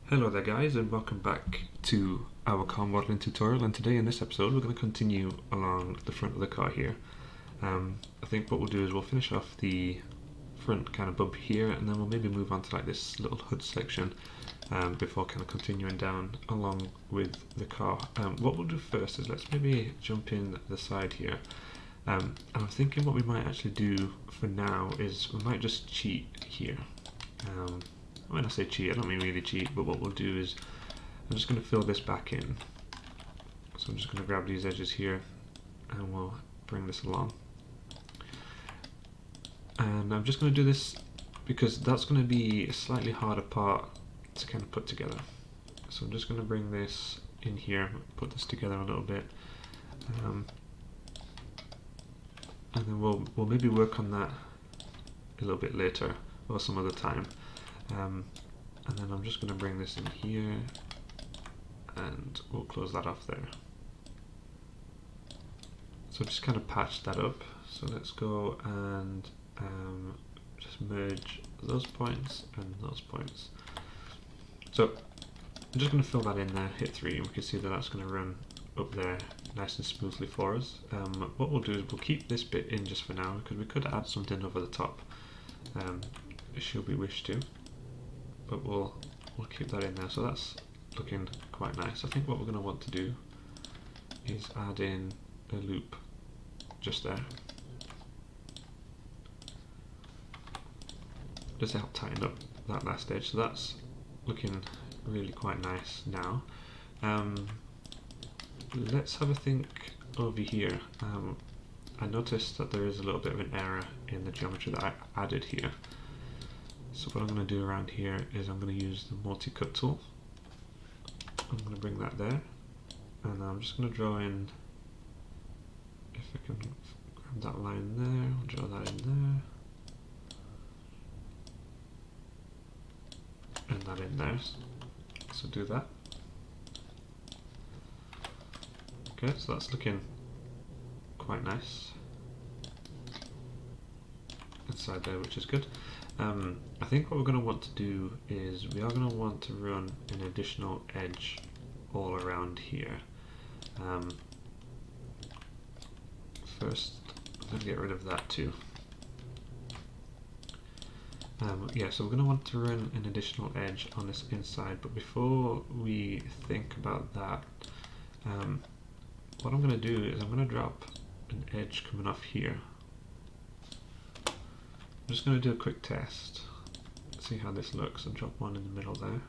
Hello there guys, and welcome back to our car modeling tutorial. And today in this episode we're going to continue along the front of the car here. I think what we'll do is we'll finish off the front kind of bump here, and then we'll maybe move on to like this little hood section before kind of continuing down along with the car. What we'll do first is let's maybe jump in the side here. And I'm thinking what we might actually do for now is we might just cheat here. When I say cheat, I don't mean really cheat, but what we'll do is I'm just going to fill this back in. So I'm just going to grab these edges here and we'll bring this along. And I'm just going to do this because that's going to be a slightly harder part to kind of put together. So I'm just going to bring this in here, put this together a little bit. And then we'll maybe work on that a little bit later or some other time. And then I'm just going to bring this in here and we'll close that off there. So just kind of patch that up. So let's go and just merge those points and those points. So I'm just going to fill that in there, hit 3, and we can see that that's going to run up there nice and smoothly for us. What we'll do is we'll keep this bit in just for now because we could add something over the top should we wish to. But we'll keep that in there, so that's looking quite nice. I think what we're going to want to do is add in a loop just there, just to help tighten up that last edge. So that's looking really quite nice now. Let's have a think over here. I noticed that there is a little bit of an error in the geometry that I added here. So what I'm going to do around here is I'm going to use the multi-cut tool. I'm going to bring that there, and I'm just going to draw in, if I can grab that line there, I'll draw that in there, and that in there. So do that. Okay, so that's looking quite nice inside there, which is good. I think what we're going to want to do is we are going to want to run an additional edge all around here. First, I'm going to get rid of that too. Yeah, so we're going to want to run an additional edge on this inside, but before we think about that, what I'm going to do is I'm going to drop an edge coming off here. I'm just going to do a quick test, see how this looks, and drop one in the middle there.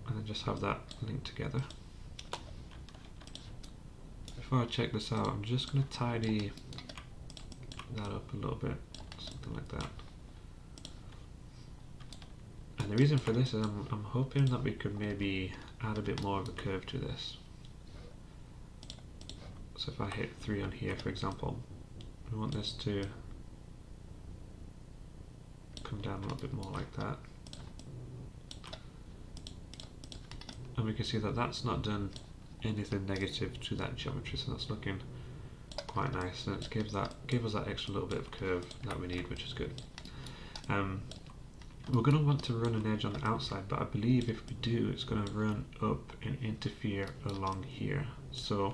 And then just have that linked together. Before I check this out, I'm just going to tidy that up a little bit, something like that. And the reason for this is I'm hoping that we could maybe add a bit more of a curve to this. So if I hit 3 on here, for example, we want this to come down a little bit more like that. And we can see that that's not done anything negative to that geometry, so that's looking quite nice, and it gives us that extra little bit of curve that we need, which is good. We're going to want to run an edge on the outside, but I believe if we do, it's going to run up and interfere along here. So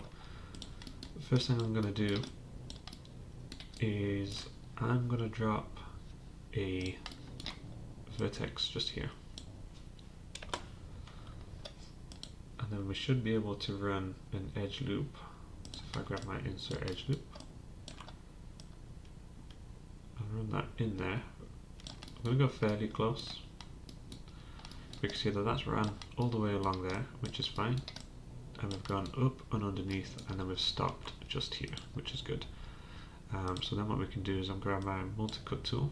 the first thing I'm going to do is I'm going to drop a vertex just here, and then we should be able to run an edge loop. So if I grab my insert edge loop and run that in there, I'm going to go fairly close. We can see that that's run all the way along there, which is fine, and we've gone up and underneath, and then we've stopped just here, which is good. So then what we can do is I'm grab my multi-cut tool,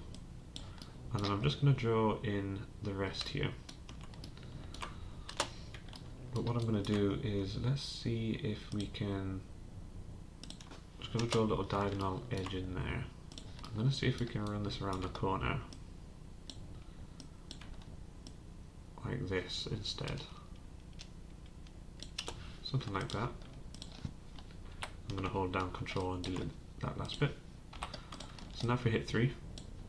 and then I'm just going to draw in the rest here. But what I'm going to do is let's see if we can, I'm just going to draw a little diagonal edge in there. I'm going to see if we can run this around the corner like this instead. Something like that. I'm going to hold down Control and do that last bit. So now if we hit 3,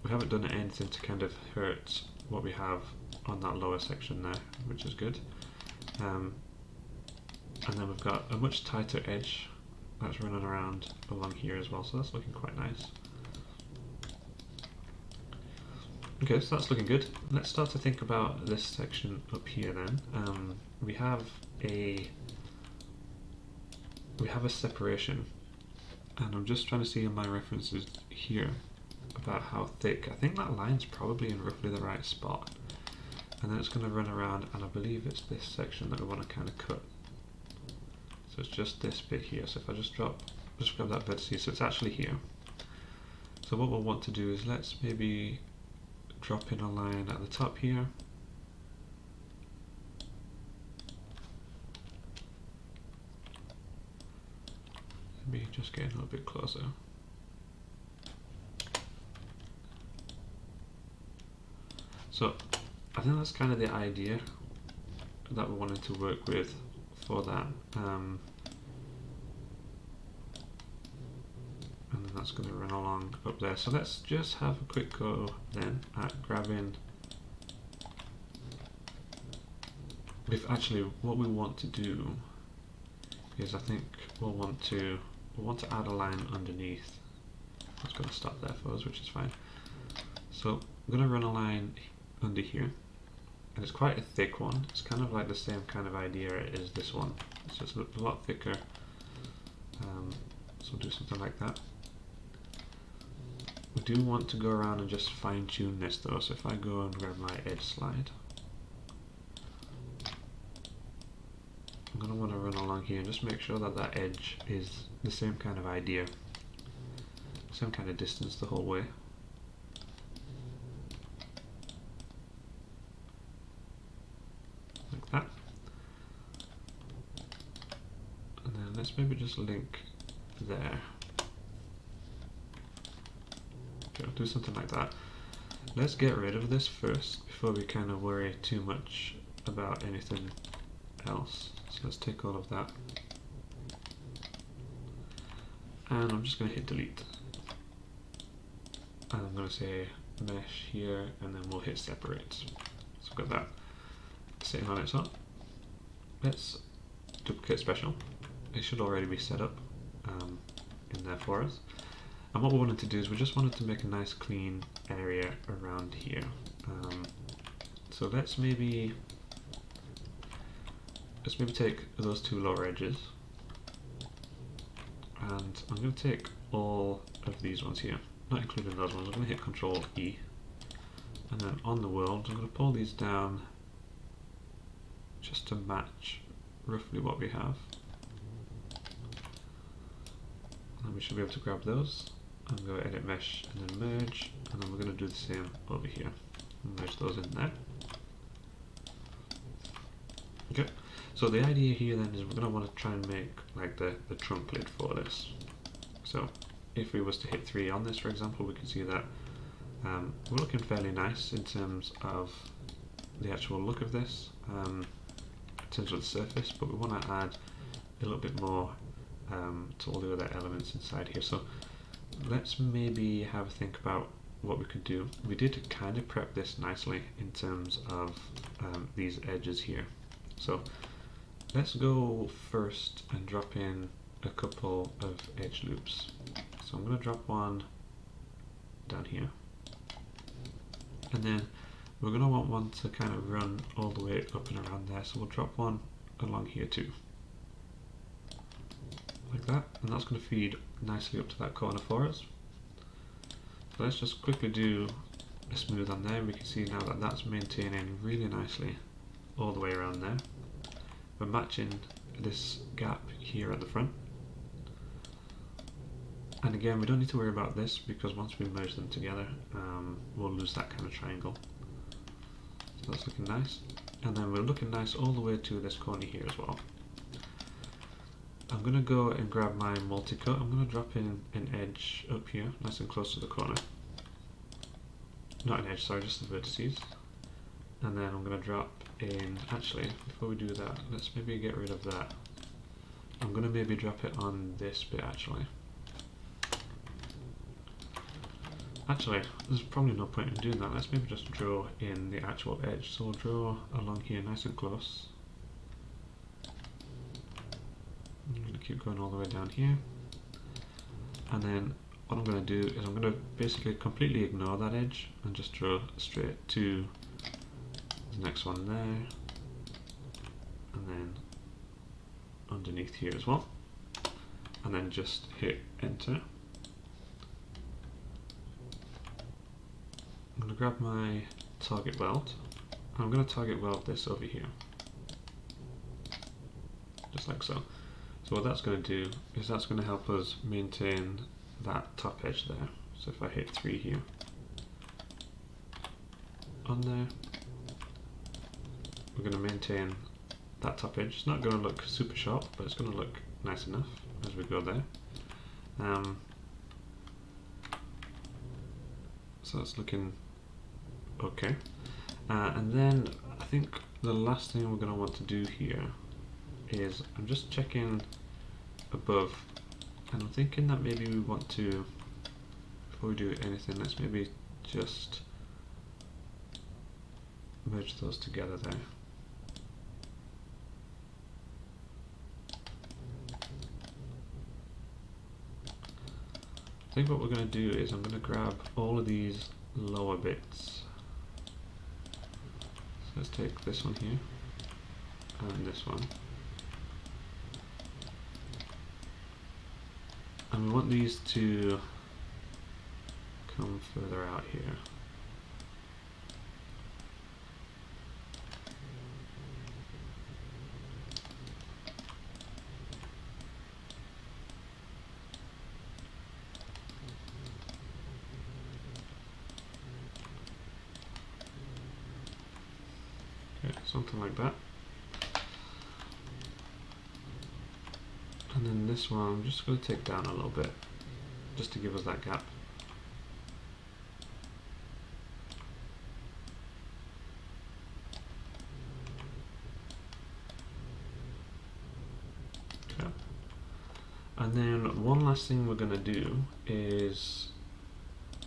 we haven't done anything to kind of hurt what we have on that lower section there, which is good. And then we've got a much tighter edge that's running around along here as well, so that's looking quite nice. Okay, so that's looking good. Let's start to think about this section up here then. We have a separation, and I'm just trying to see in my references here about how thick. I think that line's probably in roughly the right spot, and then it's going to run around, and I believe it's this section that we want to kind of cut. So it's just this bit here. So if I just grab that vertices, so it's actually here. So what we'll want to do is let's maybe drop in a line at the top here. Maybe just getting a little bit closer. So I think that's kind of the idea that we wanted to work with for that. And then that's going to run along up there. So let's just have a quick go then at grabbing. If actually what we want to do is, I think we'll want to add a line underneath. That's going to stop there for us, which is fine. So I'm going to run a line under here, and it's quite a thick one. It's kind of like the same kind of idea as this one. It's just a lot thicker. So we'll do something like that. We do want to go around and just fine tune this though, so if I go and grab my edge slide, I'm going to want to run along here and just make sure that that edge is the same kind of idea, same kind of distance the whole way. Like that. And then let's maybe just link there. Okay, I'll do something like that. Let's get rid of this first before we kind of worry too much about anything else. So let's take all of that, and I'm just going to hit delete, and I'm going to say mesh here, and then we'll hit separate. So I've got that sitting on its own. Let's duplicate special. It should already be set up in there for us. And what we wanted to do is we just wanted to make a nice clean area around here. So let's maybe take those two lower edges, and I'm going to take all of these ones here, not including those ones. I'm going to hit Control E, and then on the world I'm going to pull these down just to match roughly what we have, and we should be able to grab those and go edit mesh and then merge, and then we're going to do the same over here and merge those in there. Okay. So the idea here then is we're going to want to try and make like the trunk lid for this. So if we was to hit 3 on this, for example, we can see that we're looking fairly nice in terms of the actual look of this, in terms of the surface, but we want to add a little bit more to all the other elements inside here. So let's maybe have a think about what we could do. We did kind of prep this nicely in terms of these edges here. So let's go first and drop in a couple of edge loops. So I'm going to drop one down here, and then we're going to want one to kind of run all the way up and around there, so we'll drop one along here too, like that, and that's going to feed nicely up to that corner for us. So let's just quickly do a smooth on there. We can see now that that's maintaining really nicely all the way around there. We're matching this gap here at the front, and again we don't need to worry about this because once we merge them together we'll lose that kind of triangle. So that's looking nice, and then we're looking nice all the way to this corner here as well. I'm going to go and grab my multi-cut. I'm going to drop in an edge up here nice and close to the corner, not an edge, sorry, just the vertices. And then I'm going to drop in, actually, before we do that, let's maybe get rid of that. I'm going to maybe drop it on this bit actually. Actually, there's probably no point in doing that. Let's maybe just draw in the actual edge. So we'll draw along here nice and close. I'm going to keep going all the way down here. And then what I'm going to do is I'm going to basically completely ignore that edge and just draw straight to the next one there. And then underneath here as well. And then just hit enter. I'm going to grab my target weld, and I'm going to target weld this over here, just like so. So what that's going to do is that's going to help us maintain that top edge there. So if I hit 3 here, on there, we're going to maintain that top edge. It's not going to look super sharp, but it's going to look nice enough as we go there. So it's looking okay. And then I think the last thing we're going to want to do here is I'm just checking above, and I'm thinking that maybe we want to, before we do anything, let's maybe just merge those together there. I think what we're going to do is I'm going to grab all of these lower bits. So let's take this one here and this one, and we want these to come further out here. Something like that. And then this one I'm just going to take down a little bit just to give us that gap. Okay. And then one last thing we're going to do is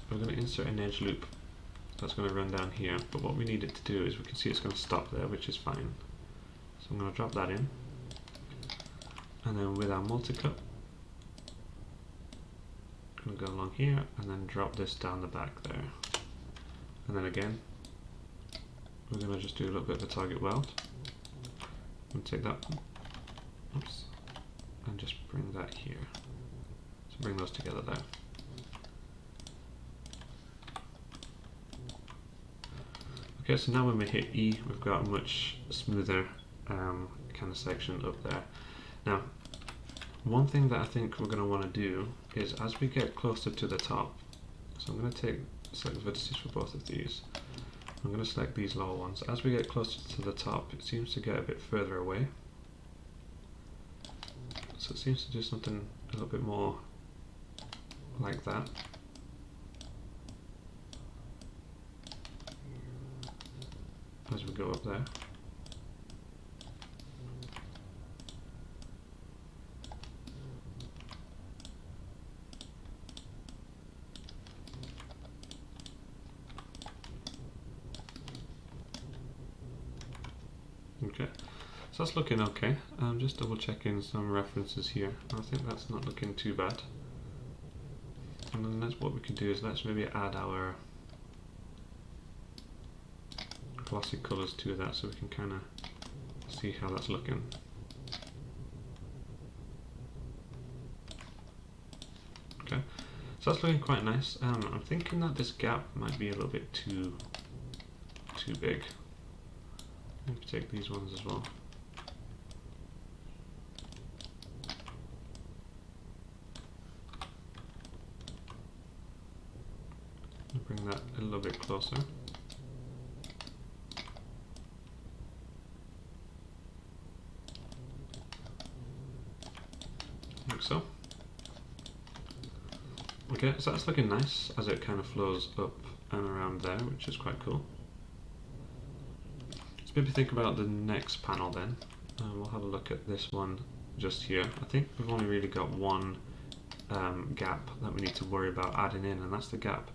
we're going to insert an edge loop. That's going to run down here, but what we need it to do is we can see it's going to stop there, which is fine. So I'm going to drop that in, and then with our multi-cut, I'm going to go along here and then drop this down the back there. And then again, we're going to just do a little bit of a target weld. I'm going to take that, oops, and just bring that here. So bring those together there. Okay, so now when we hit E, we've got a much smoother kind of section up there. Now, one thing that I think we're going to want to do is as we get closer to the top, so I'm going to select the vertices for both of these. I'm going to select these lower ones. As we get closer to the top, it seems to get a bit further away. So it seems to do something a little bit more like that. As we go up there. Okay, so that's looking okay. I'm just double checking some references here. I think that's not looking too bad. And then that's what we can do is let's maybe add our glossy colours to that so we can kind of see how that's looking. Okay, so that's looking quite nice. I'm thinking that this gap might be a little bit too big. Maybe take these ones as well. Bring that a little bit closer. Like so. Okay, so that's looking nice as it kind of flows up and around there, which is quite cool. Let's maybe think about the next panel then. We'll have a look at this one just here. I think we've only really got one gap that we need to worry about adding in, and that's the gap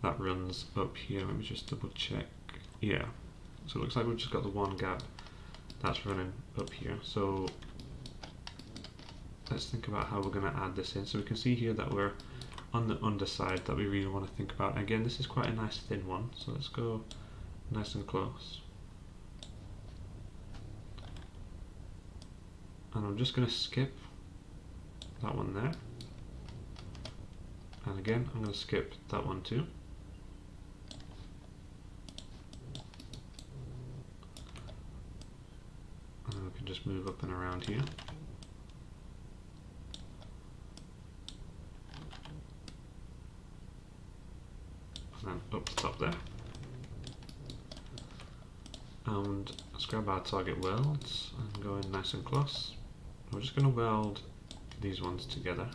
that runs up here. Let me just double check. Yeah, so it looks like we've just got the one gap that's running up here. So let's think about how we're going to add this in. So we can see here that we're on the underside that we really want to think about. Again, this is quite a nice thin one, so let's go nice and close. And I'm just going to skip that one there. And again, I'm going to skip that one too. And then we can just move up and around here. And up the top there. And let's grab our target welds and go in nice and close. We're just going to weld these ones together.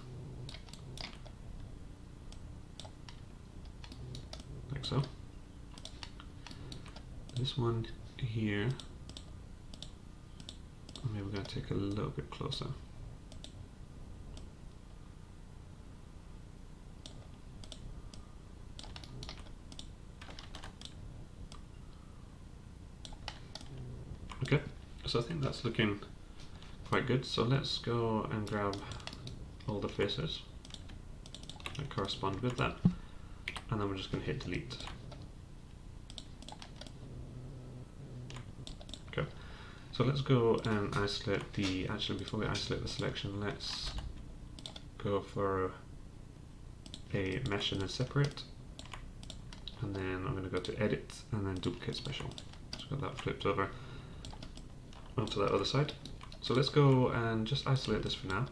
Like so. This one here, maybe we're going to take a little bit closer. Okay, so I think that's looking quite good. So let's go and grab all the faces that correspond with that, and then we're just going to hit delete. Okay, so let's go and isolate the, actually before we isolate the selection, let's go for a mesh and then separate, and then I'm going to go to edit and then duplicate special. So got that flipped over onto that other side. So let's go and just isolate this for now,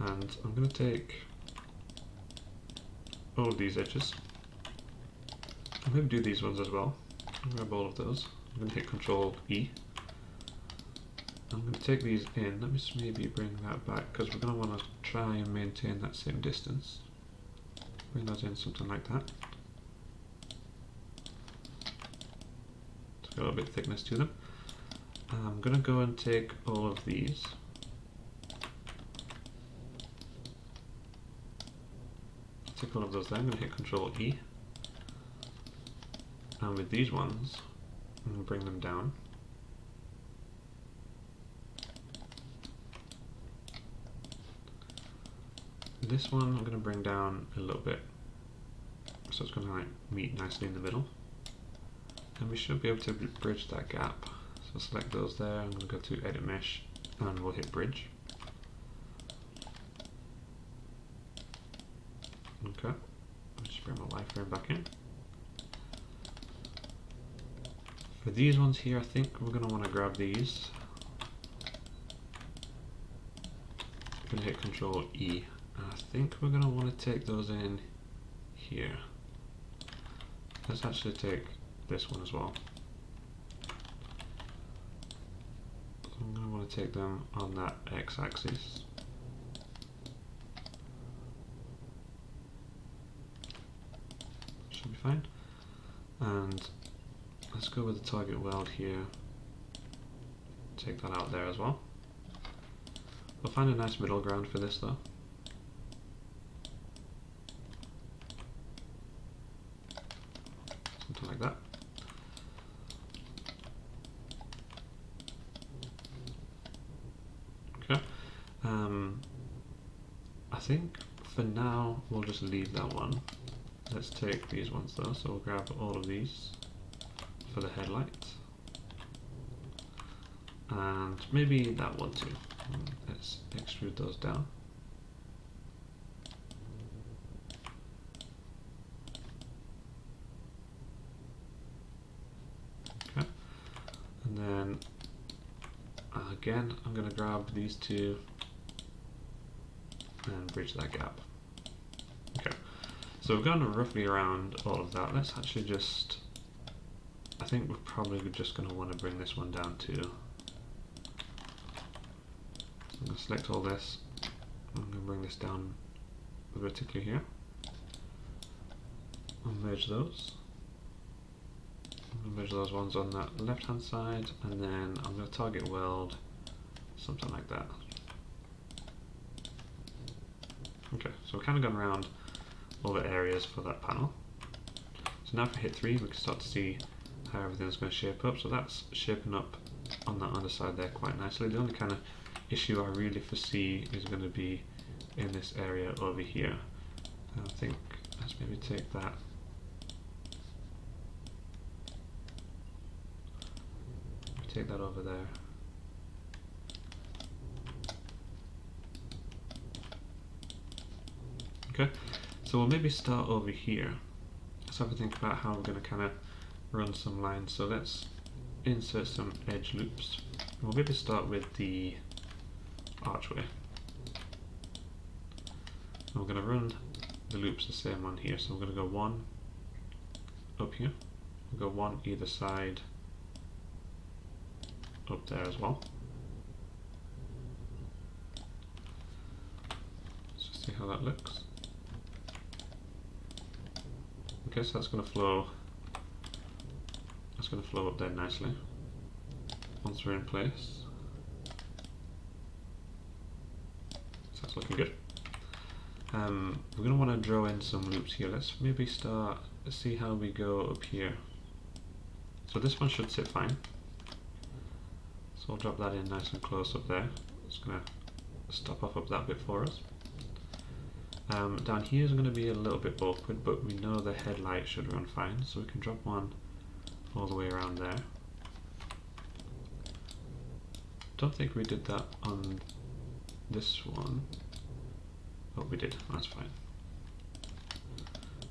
and I'm going to take all of these edges, and maybe do these ones as well. I'll grab all of those. I'm going to hit Control E. I'm going to take these in. Let me just maybe bring that back, because we're going to want to try and maintain that same distance. Bring those in something like that. It's got a little bit of thickness to them. I'm going to go and take all of these. Take all of those there. I'm going to hit Control E. And with these ones, I'm going to bring them down. This one I'm going to bring down a little bit, so it's going to like meet nicely in the middle. And we should be able to bridge that gap. So select those there, I'm going to go to Edit Mesh, and we'll hit Bridge. Okay, I'll just bring my wireframe back in. For these ones here, I think we're going to want to grab these. I'm going to hit Control E, and I think we're going to want to take those in here. Let's actually take this one as well. I'm going to want to take them on that x-axis. Should be fine. And let's go with the target weld here. Take that out there as well. We'll find a nice middle ground for this though. Something like that. Okay. I think for now we'll just leave that one. Let's take these ones though, so we'll grab all of these for the headlight. And maybe that one too. Let's extrude those down. Okay. And then again, I'm going to grab these two and bridge that gap. Okay. So we've gone roughly around all of that. Let's actually just, I think we're probably just going to want to bring this one down too. So I'm going to select all this. I'm going to bring this down vertically here. I'll merge those. I'm going to measure those ones on that left hand side, and then I'm going to target weld something like that. Okay, so we've kind of gone around all the areas for that panel. So now if we hit 3, we can start to see how everything's going to shape up. So that's shaping up on that underside there quite nicely. The only kind of issue I really foresee is going to be in this area over here. And I think let's maybe take that. Take that over there. Okay, so we'll maybe start over here. Let's have a think about how we're going to kind of run some lines. So let's insert some edge loops. We'll maybe start with the archway. And we're going to run the loops the same on here. So we're going to go 1 up here. We'll go 1 either side up there as well. Let's just see how that looks. Okay, so that's going to flow. That's going to flow up there nicely once we're in place. So that's looking good. We're going to want to draw in some loops here. Let's maybe start. Let's see how we go up here. So this one should sit fine. So I'll drop that in nice and close up there. It's going to stop off up that bit for us. Down here is going to be a little bit awkward, but we know the headlight should run fine, so we can drop one all the way around there. Don't think we did that on this one. Oh, we did. That's fine.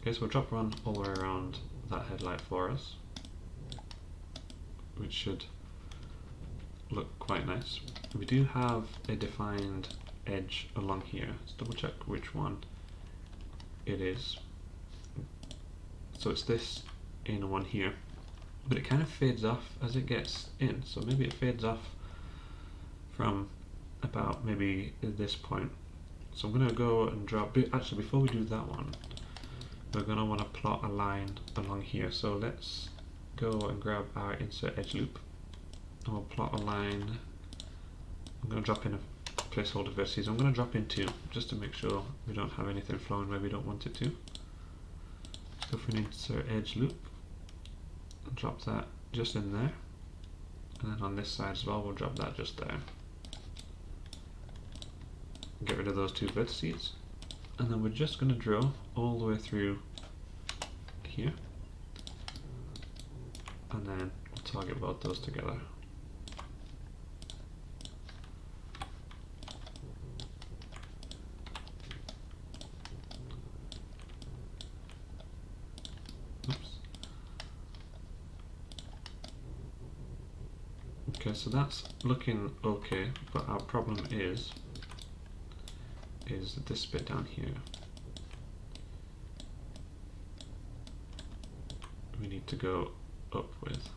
Okay, so we'll drop one all the way around that headlight for us, which should look quite nice. We do have a defined edge along here. Let's double check which one it is. So it's this inner one here, but it kind of fades off as it gets in. So maybe it fades off from about maybe this point. So I'm going to go and drop, actually before we do that one, we're going to want to plot a line along here. So let's go and grab our insert edge loop. And we'll plot a line. I'm going to drop in a placeholder vertices. I'm going to drop in 2 just to make sure we don't have anything flowing where we don't want it to. Let's go for an insert edge loop and drop that just in there. And then on this side as well, we'll drop that just there. Get rid of those 2 vertices. And then we're just going to drill all the way through here. And then we'll target both those together. Okay, so that's looking okay, but our problem is this bit down here. We need to go up with.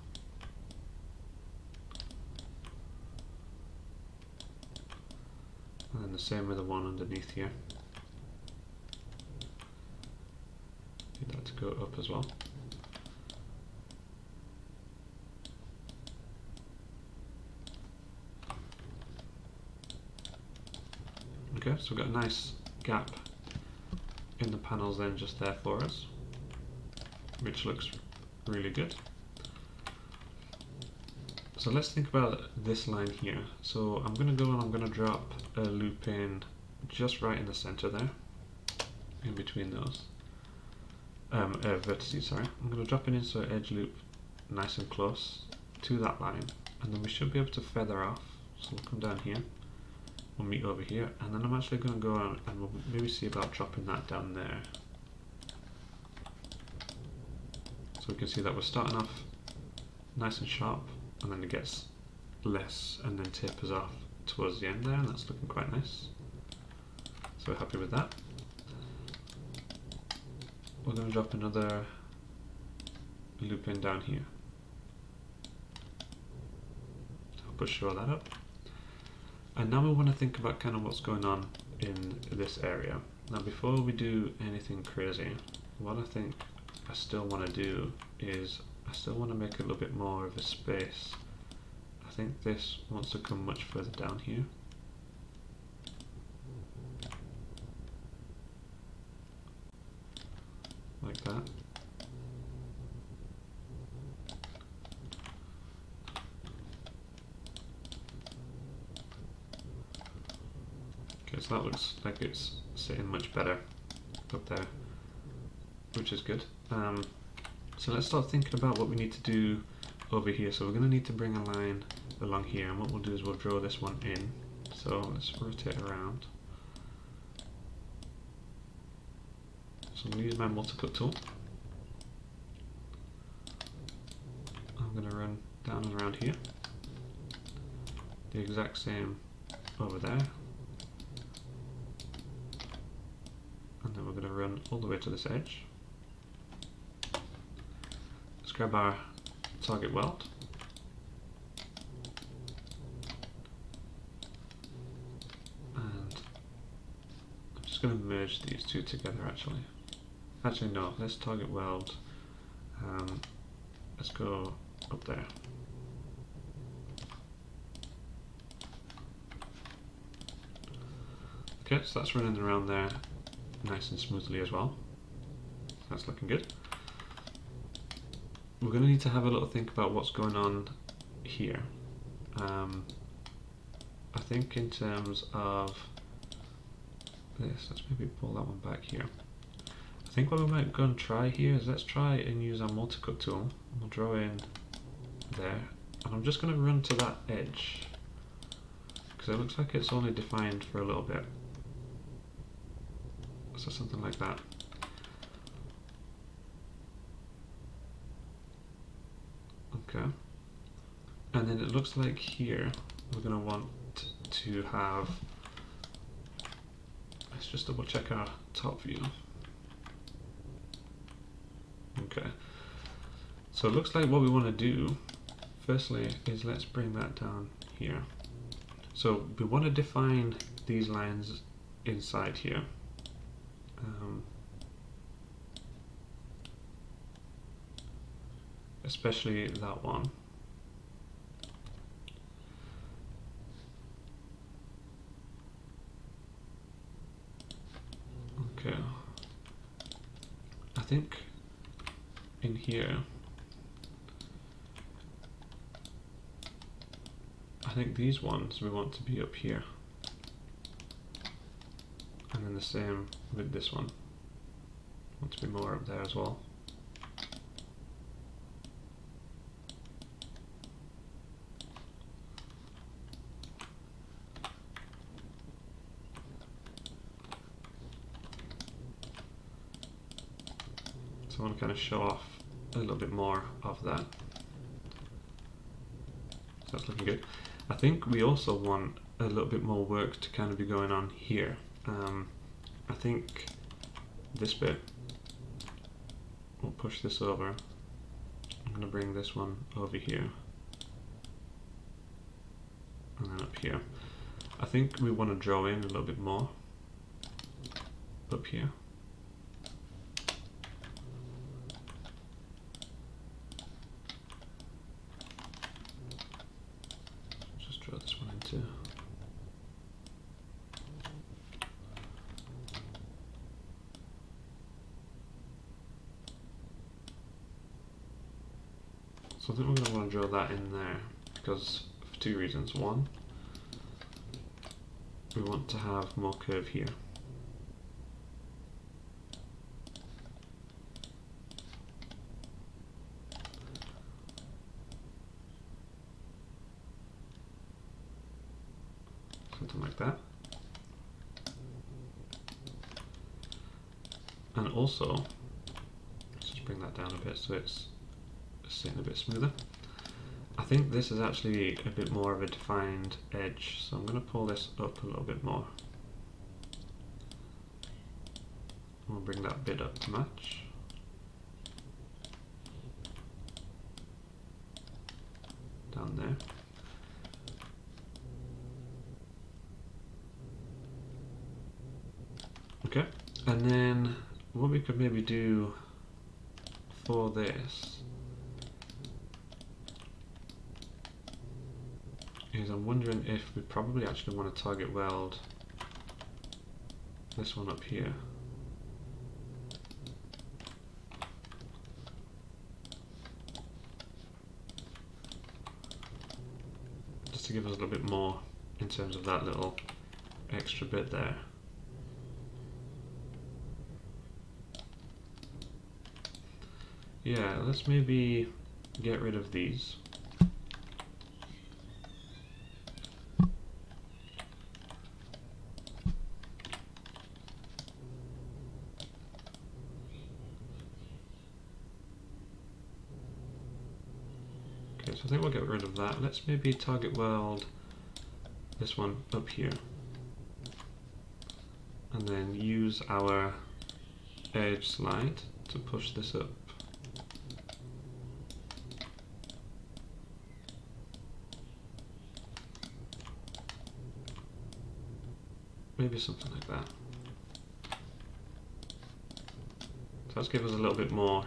And then the same with the one underneath here. Need that to go up as well. Okay, so we've got a nice gap in the panels then just there for us, which looks really good. So let's think about this line here. So I'm going to go and I'm going to drop a loop in just right in the center there, in between those vertices, sorry. I'm going to drop an insert edge loop nice and close to that line, and then we should be able to feather off. So we'll come down here. We'll meet over here, and then I'm actually going to go on and we'll maybe see about dropping that down there. So we can see that we're starting off nice and sharp, and then it gets less and then tapers off towards the end there, and that's looking quite nice. So we're happy with that. We're going to drop another loop in down here. Help us show that up. And now we want to think about kind of what's going on in this area. Now before we do anything crazy, what I think I still want to do is I still want to make a little bit more of a space. I think this wants to come much further down here. Okay, so that looks like it's sitting much better up there, which is good. So let's start thinking about what we need to do over here. So we're going to need to bring a line along here, and what we'll do is we'll draw this one in. So let's rotate around. So I'm going to use my multi-cut tool. I'm going to run down and around here. The exact same over there. And then we're going to run all the way to this edge. Let's grab our target weld. And I'm just going to merge these two together actually. Actually no, let's target weld. Let's go up there. Okay, so that's running around there nice and smoothly as well. That's looking good. We're going to need to have a little think about what's going on here. I think in terms of this, let's maybe pull that one back here. I think what we might go and try here is let's try and use our multi-cut tool. We'll draw in there, and I'm just going to run to that edge because it looks like it's only defined for a little bit. So something like that. Okay. And then it looks like here we're going to want to have, let's just double check our top view. Okay. So it looks like what we want to do firstly is let's bring that down here. So we want to define these lines inside here. Especially that one. Okay. I think in here, I think these ones we want to be up here. And then the same with this one. Want to be more up there as well. So I want to kind of show off a little bit more of that. So that's looking good. I think we also want a little bit more work to kind of be going on here. I think this bit, we'll push this over. I'm going to bring this one over here. And then up here. I think we want to draw in a little bit more up here. Just draw this one into. So I think we're going to want to draw that in there because for two reasons. One, we want to have more curve here. Something like that. And also, let's just bring that down a bit so it's sitting a bit smoother. I think this is actually a bit more of a defined edge, so I'm going to pull this up a little bit more. We'll bring that bit up to match. Down there. Okay, and then what we could maybe do for this is I'm wondering if we probably actually want to target weld this one up here. Just to give us a little bit more in terms of that little extra bit there. Yeah, let's maybe get rid of these. Okay, so I think we'll get rid of that. Let's maybe target weld this one up here. And then use our edge slide to push this up. Maybe something like that. So let's give us a little bit more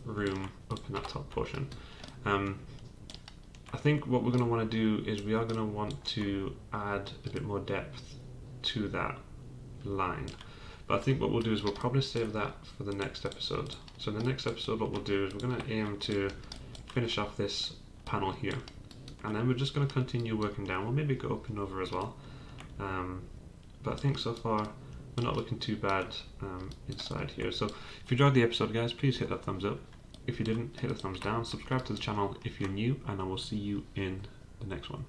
room up in that top portion. I think what we're going to want to do is we are going to want to add a bit more depth to that line. But I think what we'll do is we'll probably save that for the next episode. So in the next episode what we'll do is we're going to aim to finish off this panel here. And then we're just going to continue working down. We'll maybe go up and over as well. But I think so far we're not looking too bad inside here. So if you enjoyed the episode, guys, please hit that thumbs up. If you didn't, hit the thumbs down. Subscribe to the channel if you're new, and I will see you in the next one.